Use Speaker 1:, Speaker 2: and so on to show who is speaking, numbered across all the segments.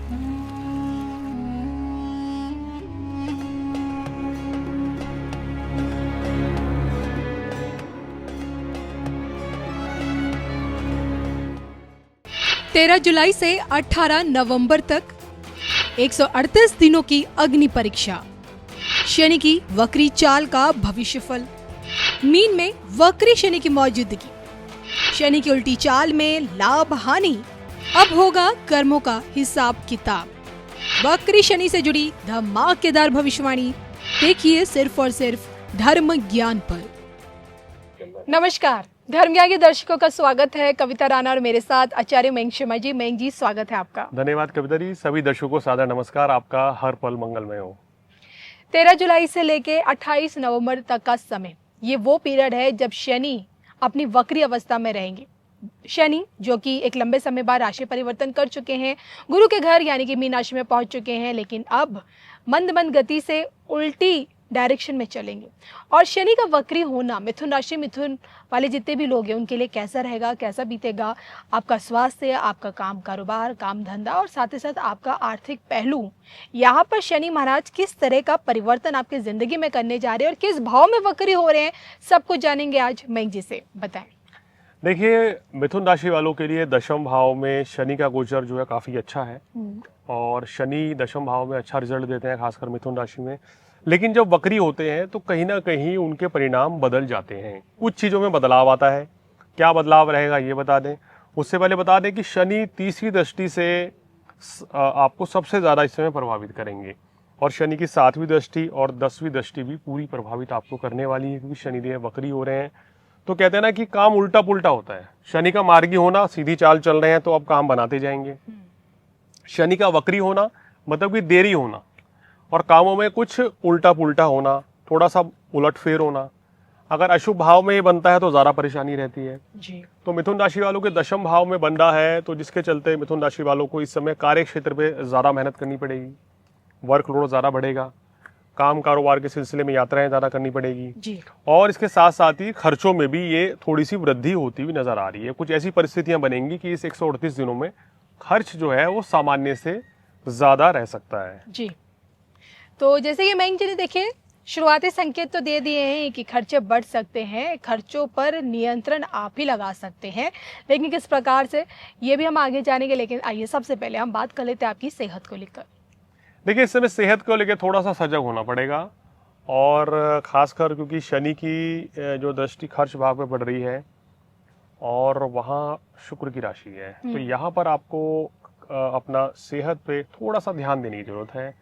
Speaker 1: तेरह जुलाई से 18 नवंबर तक 138 दिनों की अग्नि परीक्षा। शनि की वक्री चाल का भविष्यफल। मीन में वक्री शनि की मौजूदगी। शनि की उल्टी चाल में लाभ हानि। अब होगा कर्मों का हिसाब किताब। वक्री शनि से जुड़ी धमाकेदार भविष्यवाणी देखिए सिर्फ और सिर्फ धर्म ज्ञान पर। नमस्कार, धर्म ज्ञान के दर्शकों का स्वागत है। कविता राणा और मेरे साथ आचार्य मेंग शर्मा जी। मेंग जी, स्वागत है आपका।
Speaker 2: धन्यवाद कविता जी। सभी दर्शकों को सादर नमस्कार। आपका हर पल मंगलमय हो।
Speaker 1: 13 जुलाई से लेके 28 नवंबर तक का समय, ये वो पीरियड है जब शनि अपनी वक्री अवस्था में रहेंगे। शनि जो कि एक लंबे समय बाद राशि परिवर्तन कर चुके हैं, गुरु के घर यानी कि मीन राशि में पहुंच चुके हैं, लेकिन अब मंद मंद गति से उल्टी डायरेक्शन में चलेंगे। और शनि का वक्री होना मिथुन राशि, मिथुन वाले जितने भी लोग हैं उनके लिए कैसा रहेगा, कैसा बीतेगा, आपका स्वास्थ्य, आपका काम कारोबार, काम धंधा और साथ ही साथ आपका आर्थिक पहलू, यहाँ पर शनि महाराज किस तरह का परिवर्तन आपकी जिंदगी में करने जा रहे हैं और किस भाव में वक्री हो रहे हैं, सब कुछ जानेंगे आज। मेंग जी से बताएं।
Speaker 2: देखिए, मिथुन राशि वालों के लिए दशम भाव में शनि का गोचर जो है काफी अच्छा है और शनि दशम भाव में अच्छा रिजल्ट देते हैं, खासकर मिथुन राशि में। लेकिन जब वक्री होते हैं तो कहीं ना कहीं उनके परिणाम बदल जाते हैं, कुछ चीजों में बदलाव आता है। क्या बदलाव रहेगा ये बता दें। उससे पहले बता दें कि शनि तीसरी दृष्टि से आपको सबसे ज्यादा इस समय प्रभावित करेंगे और शनि की 7वीं दृष्टि और 10वीं दृष्टि भी पूरी प्रभावित आपको करने वाली है, क्योंकि शनिदेव वक्री हो रहे हैं। तो कहते हैं ना कि काम उल्टा पुल्टा होता है। शनि का मार्गी होना, सीधी चाल चल रहे हैं तो अब काम बनाते जाएंगे। शनि का वक्री होना मतलब कि देरी होना और कामों में कुछ उल्टा पुल्टा होना, थोड़ा सा उलटफेर होना। अगर अशुभ भाव में ये बनता है तो ज्यादा परेशानी रहती है जी। तो मिथुन राशि वालों के दशम भाव में बन रहा है, तो जिसके चलते मिथुन राशि वालों को इस समय कार्य क्षेत्र पे ज्यादा मेहनत करनी पड़ेगी, वर्कलोड ज्यादा बढ़ेगा, काम कारोबार के सिलसिले में यात्राएं ज्यादा करनी पड़ेगी जी। और इसके साथ साथ ही खर्चों में भी ये थोड़ी सी वृद्धि होती हुई नजर आ रही है। कुछ ऐसी परिस्थितियां बनेंगी कि इस 138 दिनों में खर्च जो है वो सामान्य से ज्यादा रह सकता है
Speaker 1: जी। तो जैसे कि मेंग जी ने देखिए शुरुआती संकेत तो दे दिए हैं कि खर्चे बढ़ सकते हैं, खर्चों पर नियंत्रण आप ही लगा सकते हैं, लेकिन किस प्रकार से ये भी हम आगे जानेंगे। लेकिन आइए सबसे पहले हम बात कर लेते हैं आपकी सेहत को लेकर।
Speaker 2: देखिए, इस समय सेहत को लेकर थोड़ा सा सजग होना पड़ेगा और खासकर क्योंकि शनि की जो दृष्टि खर्च भाव पे पड़ रही है और वहाँ शुक्र की राशि है, तो यहाँ पर आपको अपना सेहत पे थोड़ा सा ध्यान देने की जरूरत है।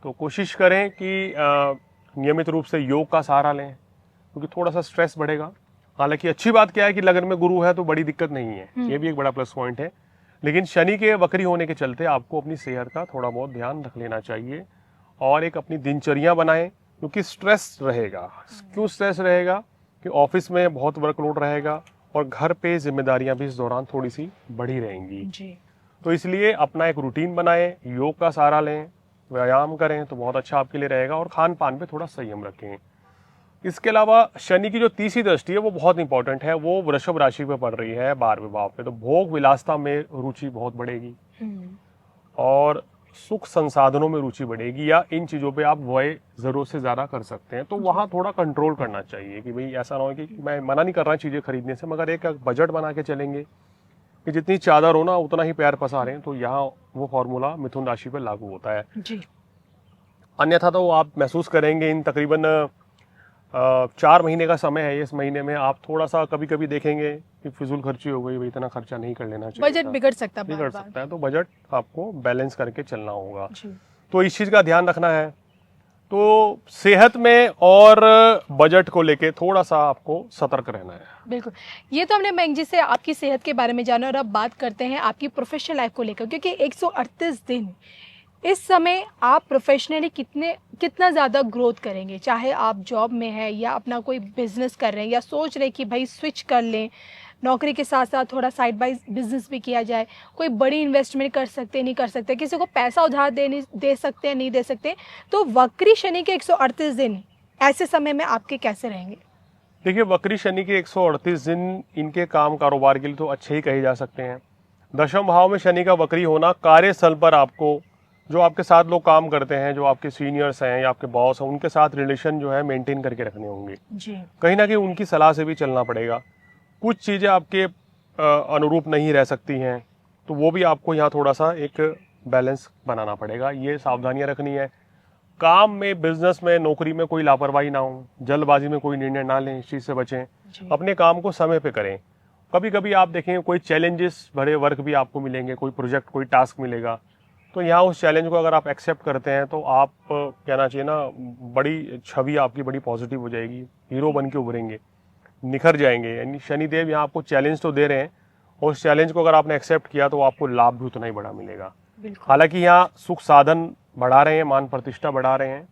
Speaker 2: तो कोशिश करें कि नियमित रूप से योग का सहारा लें, क्योंकि थोड़ा सा स्ट्रेस बढ़ेगा। हालांकि अच्छी बात क्या है कि लगन में गुरु है तो बड़ी दिक्कत नहीं है, ये भी एक बड़ा प्लस पॉइंट है। लेकिन शनि के वक्री होने के चलते आपको अपनी सेहत का थोड़ा बहुत ध्यान रख लेना चाहिए और एक अपनी दिनचर्या बनाएं, क्योंकि स्ट्रेस रहेगा। क्यों स्ट्रेस रहेगा कि ऑफिस में बहुत वर्कलोड रहेगा और घर पे जिम्मेदारियां भी इस दौरान थोड़ी सी बढ़ी रहेंगी जी। तो इसलिए अपना एक रूटीन बनाएं, योग का सहारा लें, व्यायाम करें तो बहुत अच्छा आपके लिए रहेगा और खान पान पे थोड़ा संयम रखें। इसके अलावा शनि की जो तीसरी दृष्टि है वो बहुत इंपॉर्टेंट है, वो वृषभ राशि पे पड़ रही है 12वें भाव पे। तो भोग विलासता में रुचि बहुत बढ़ेगी और सुख संसाधनों में रुचि बढ़ेगी, या इन चीजों पे आप व्यय जरूरत से ज्यादा कर सकते हैं। तो वहां थोड़ा कंट्रोल करना चाहिए कि भाई ऐसा ना हो कि मैं मना नहीं कर रहा चीजें खरीदने से, मगर एक बजट बना के चलेंगे कि जितनी चादर हो ना उतना ही पैर पसारें। तो यहाँ वो फॉर्मूला मिथुन राशि पर लागू होता है जी। अन्यथा तो आप महसूस करेंगे इन तकरीबन 4 महीने का समय है, इस महीने में आप थोड़ा सा कभी कभी देखेंगे कि फिजूल खर्ची हो गई, इतना खर्चा नहीं कर लेना चाहिए,
Speaker 1: बजट बिगड़ सकता है।
Speaker 2: तो बजट आपको बैलेंस करके चलना होगा। तो इस चीज का ध्यान रखना है। तो सेहत में और बजट को लेके थोड़ा सा आपको सतर्क रहना है।
Speaker 1: बिल्कुल, ये तो हमने मेंग जी से आपकी सेहत के बारे में जाना और अब बात करते हैं आपकी प्रोफेशनल लाइफ को लेकर, क्योंकि 138 दिन इस समय आप प्रोफेशनली कितना ज़्यादा ग्रोथ करेंगे, चाहे आप जॉब में हैं या अपना कोई बिजनेस कर रहे हैं या सोच रहे हैं कि भाई स्विच कर लें, नौकरी के साथ साथ थोड़ा साइड बाय बिजनेस भी किया जाए, कोई बड़ी इन्वेस्टमेंट कर सकते नहीं कर सकते, किसी को पैसा उधार दे सकते हैं नहीं दे सकते। तो वक्री शनि के 138 दिन ऐसे समय में आपके कैसे रहेंगे?
Speaker 2: देखिए, वक्री शनि के 138 दिन इनके काम कारोबार के लिए तो अच्छे ही कहे जा सकते हैं, दशम भाव में शनि का वक्री होना कार्यस्थल पर आपको, जो आपके साथ लोग काम करते हैं, जो आपके सीनियर्स हैं या आपके बॉस हैं, उनके साथ रिलेशन जो है मेंटेन करके रखने होंगे।
Speaker 1: जी।
Speaker 2: कहीं ना कहीं उनकी सलाह से भी चलना पड़ेगा। कुछ चीज़ें आपके अनुरूप नहीं रह सकती हैं, तो वो भी आपको यहाँ थोड़ा सा एक बैलेंस बनाना पड़ेगा, ये सावधानियां रखनी है। काम में, बिजनेस में, नौकरी में कोई लापरवाही ना हो, जल्दबाजी में कोई निर्णय ना लें, इस चीज़ से बचें। अपने काम को समय पे करें। कभी कभी आप देखेंगे कोई चैलेंजेस भरे वर्क भी आपको मिलेंगे, कोई प्रोजेक्ट, कोई टास्क मिलेगा, तो यहाँ उस चैलेंज को अगर आप एक्सेप्ट करते हैं तो आप कहना चाहिए ना, बड़ी छवि आपकी बड़ी पॉजिटिव हो जाएगी, हीरो बन के उभरेंगे, निखर जाएंगे। यानी शनिदेव यहाँ आपको चैलेंज तो दे रहे हैं, और उस चैलेंज को अगर आपने एक्सेप्ट किया तो आपको लाभ भी उतना ही बड़ा मिलेगा। हालांकि यहाँ सुख साधन बढ़ा रहे हैं, मान प्रतिष्ठा बढ़ा रहे हैं,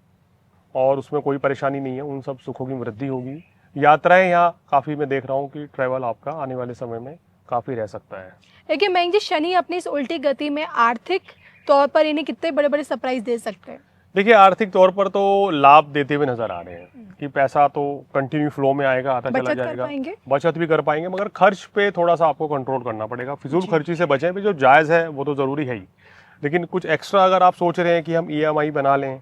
Speaker 2: और उसमें कोई परेशानी नहीं है, उन सब सुखों की वृद्धि होगी। यात्राएं यहाँ काफ़ी, मैं देख रहा हूँ कि ट्रैवल आपका आने वाले समय में काफ़ी रह सकता है।
Speaker 1: देखिए मयंक जी, शनि अपनी इस उल्टी गति में आर्थिक तौर पर इन्हें कितने बड़े बड़े सरप्राइज दे सकते हैं?
Speaker 2: देखिए, आर्थिक तौर पर तो लाभ देते हुए नजर आ रहे हैं कि पैसा तो कंटिन्यू फ्लो में आएगा, आता चला जाएगा, बचत भी कर पाएंगे, मगर खर्च पे थोड़ा सा आपको कंट्रोल करना पड़ेगा। फिजूल खर्ची से बचें भी, जो जायज़ है वो तो ज़रूरी है ही, लेकिन कुछ एक्स्ट्रा अगर आप सोच रहे हैं कि हम EMI बना लें,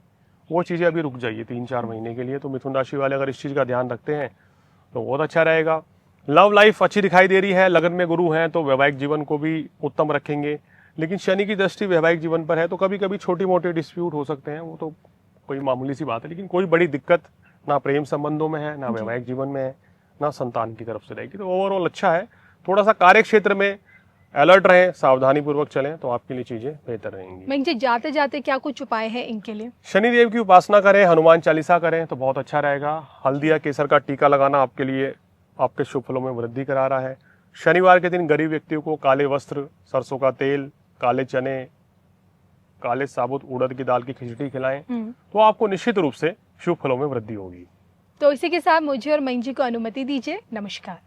Speaker 2: वो चीज़ें अभी रुक जाइए 3-4 महीने के लिए। तो मिथुन राशि वाले अगर इस चीज़ का ध्यान रखते हैं तो बहुत अच्छा रहेगा। लव लाइफ अच्छी दिखाई दे रही है, लगन में गुरु हैं तो वैवाहिक जीवन को भी उत्तम रखेंगे। लेकिन शनि की दृष्टि वैवाहिक जीवन पर है, तो कभी कभी छोटी मोटी डिस्प्यूट हो सकते हैं, वो तो कोई मामूली सी बात है, लेकिन कोई बड़ी दिक्कत ना प्रेम संबंधों में है, ना वैवाहिक जीवन में है, ना संतान की तरफ से रहेगी। तो ओवरऑल अच्छा है। थोड़ा सा कार्य क्षेत्र में अलर्ट रहें, सावधानी पूर्वक चलें, तो आपके लिए चीजें बेहतर रहेंगी।
Speaker 1: मयंक जी, जाते जाते क्या कुछ उपाय है इनके लिए?
Speaker 2: शनिदेव की उपासना करें, हनुमान चालीसा करें तो बहुत अच्छा रहेगा। हल्दी या केसर का टीका लगाना आपके लिए आपके शुभ फलों में वृद्धि करा रहा है। शनिवार के दिन गरीब व्यक्तियों को काले वस्त्र, सरसों का तेल, काले चने, काले साबुत उड़द की दाल की खिचड़ी खिलाएं, तो आपको निश्चित रूप से शुभ फलों में वृद्धि होगी।
Speaker 1: तो इसी के साथ मुझे और मयंक जी को अनुमति दीजिए। नमस्कार।